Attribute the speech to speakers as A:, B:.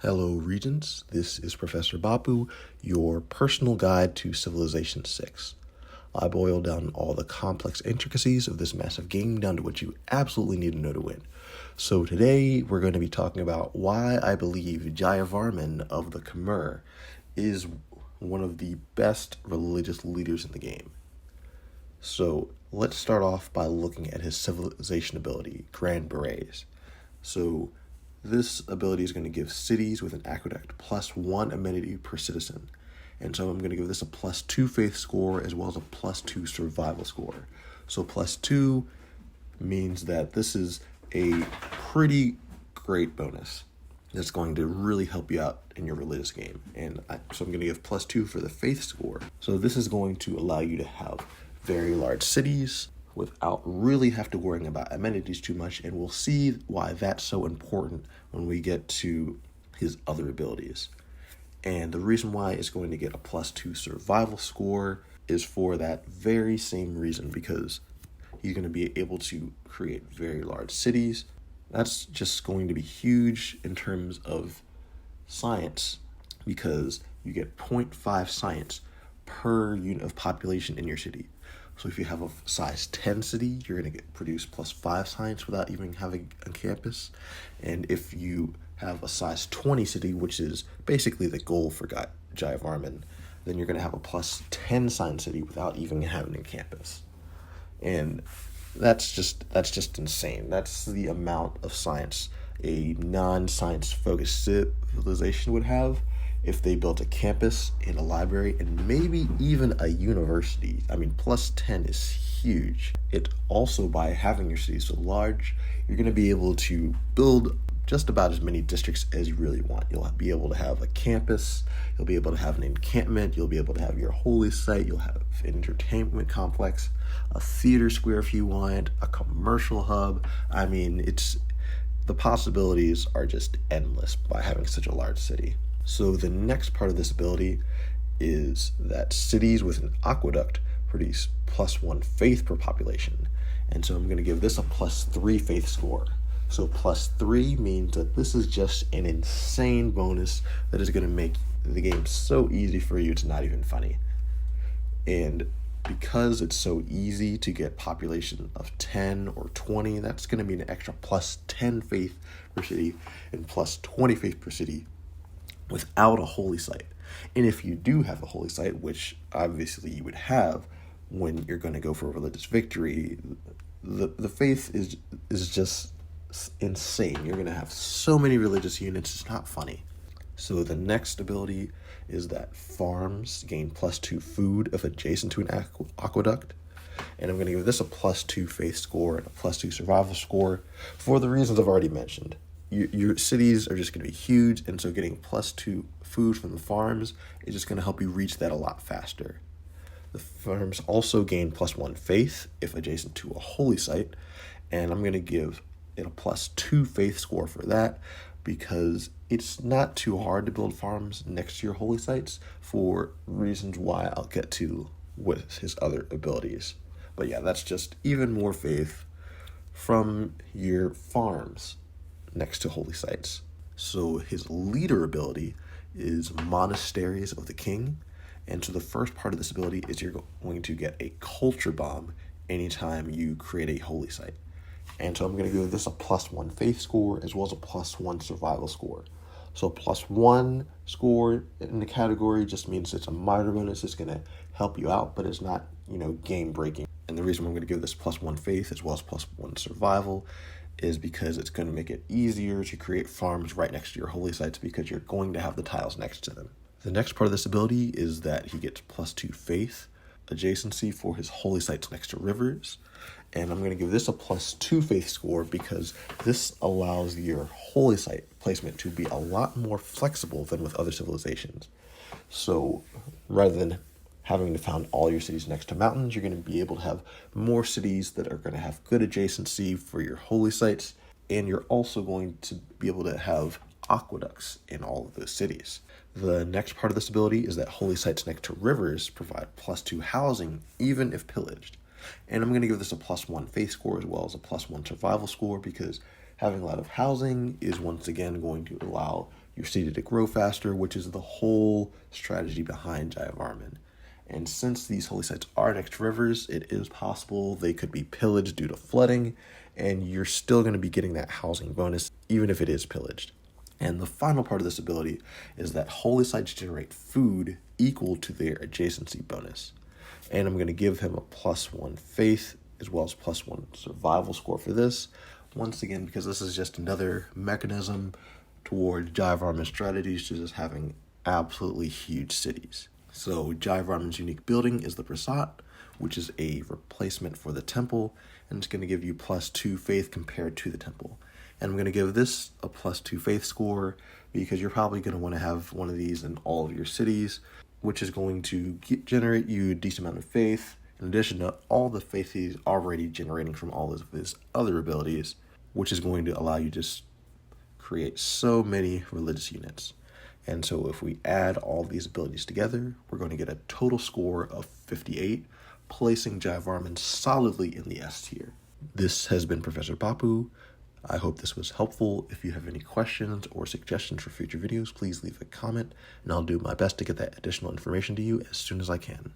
A: Hello, Regents. This is Professor Bapu, your personal guide to Civilization 6. I boiled down all the complex intricacies of this massive game down to what you absolutely need to know to win. So today we're going to be talking about why I believe Jayavarman of the Khmer is one of the best religious leaders in the game. So let's start off by looking at his civilization ability, Grand Berets. So this ability is going to give cities with an aqueduct plus 1 amenity per citizen. And so I'm going to give this a +2 faith score as well as a +2 survival score. So +2 means that this is a pretty great bonus that's going to really help you out in your religious game. So I'm going to give +2 for the faith score. So this is going to allow you to have very large cities without really have to worrying about amenities too much, and we'll see why that's so important when we get to his other abilities. And the reason why it's going to get a +2 survival score is for that very same reason, because he's going to be able to create very large cities. That's just going to be huge in terms of science, because you get 0.5 science per unit of population in your city. So if you have a size 10 city, you're going to produce +5 science without even having a campus. And if you have a size 20 city, which is basically the goal for Jayavarman, then you're going to have a +10 science city without even having a campus. And that's just insane. That's the amount of science a non-science focused civilization would have if they built a campus and a library and maybe even a university. I mean, +10 is huge. It also, by having your city so large, you're going to be able to build just about as many districts as you really want. You'll be able to have a campus, you'll be able to have an encampment, you'll be able to have your holy site, you'll have an entertainment complex, a theater square if you want, a commercial hub. I mean, the possibilities are just endless by having such a large city. So the next part of this ability is that cities with an aqueduct produce +1 faith per population. And so I'm going to give this a +3 faith score. So +3 means that this is just an insane bonus that is going to make the game so easy for you, it's not even funny. And because it's so easy to get population of 10 or 20, that's going to be an extra +10 faith per city and +20 faith per city without a holy site. And if you do have a holy site, which obviously you would have when you're going to go for a religious victory, the faith is just insane. You're going to have so many religious units, it's not funny. So the next ability is that farms gain +2 food if adjacent to an aqueduct. And I'm going to give this a +2 faith score and a +2 survival score for the reasons I've already mentioned. Your cities are just going to be huge, and so getting +2 food from the farms is just going to help you reach that a lot faster. The farms also gain +1 faith if adjacent to a holy site, and I'm going to give it a +2 faith score for that, because it's not too hard to build farms next to your holy sites for reasons why I'll get to with his other abilities. But yeah, that's just even more faith from your farms next to holy sites. So his leader ability is Monasteries of the King. And so the first part of this ability is you're going to get a culture bomb anytime you create a holy site. And so I'm going to give this a +1 faith score as well as a +1 survival score. So +1 score in the category just means it's a minor bonus. It's going to help you out, but it's not, game breaking. And the reason I'm going to give this +1 faith as well as +1 survival is because it's going to make it easier to create farms right next to your holy sites, because you're going to have the tiles next to them. The next part of this ability is that he gets +2 faith adjacency for his holy sites next to rivers. And I'm going to give this a +2 faith score because this allows your holy site placement to be a lot more flexible than with other civilizations. So rather than having to found all your cities next to mountains, you're going to be able to have more cities that are going to have good adjacency for your holy sites, and you're also going to be able to have aqueducts in all of those cities. The next part of this ability is that holy sites next to rivers provide +2 housing, even if pillaged. And I'm going to give this a +1 faith score as well as a +1 survival score, because Having a lot of housing is once again going to allow your city to grow faster, which is the whole strategy behind Jayavarman. And since these holy sites are next to rivers, it is possible they could be pillaged due to flooding, and you're still going to be getting that housing bonus even if it is pillaged. And the final part of this ability is that holy sites generate food equal to their adjacency bonus. And I'm going to give him a +1 faith as well as +1 survival score for this. Once again, because this is just another mechanism toward Jayavarman's strategies to just having absolutely huge cities. So Jayavarman's unique building is the Prasat, which is a replacement for the temple, and it's going to give you +2 faith compared to the temple. And I'm going to give this a +2 faith score because you're probably going to want to have one of these in all of your cities, which is going to generate you a decent amount of faith, in addition to all the faith he's already generating from all of his other abilities, which is going to allow you to just create so many religious units. And so if we add all these abilities together, we're going to get a total score of 58, placing Jayavarman solidly in the S tier. This has been Professor Bapu. I hope this was helpful. If you have any questions or suggestions for future videos, please leave a comment, and I'll do my best to get that additional information to you as soon as I can.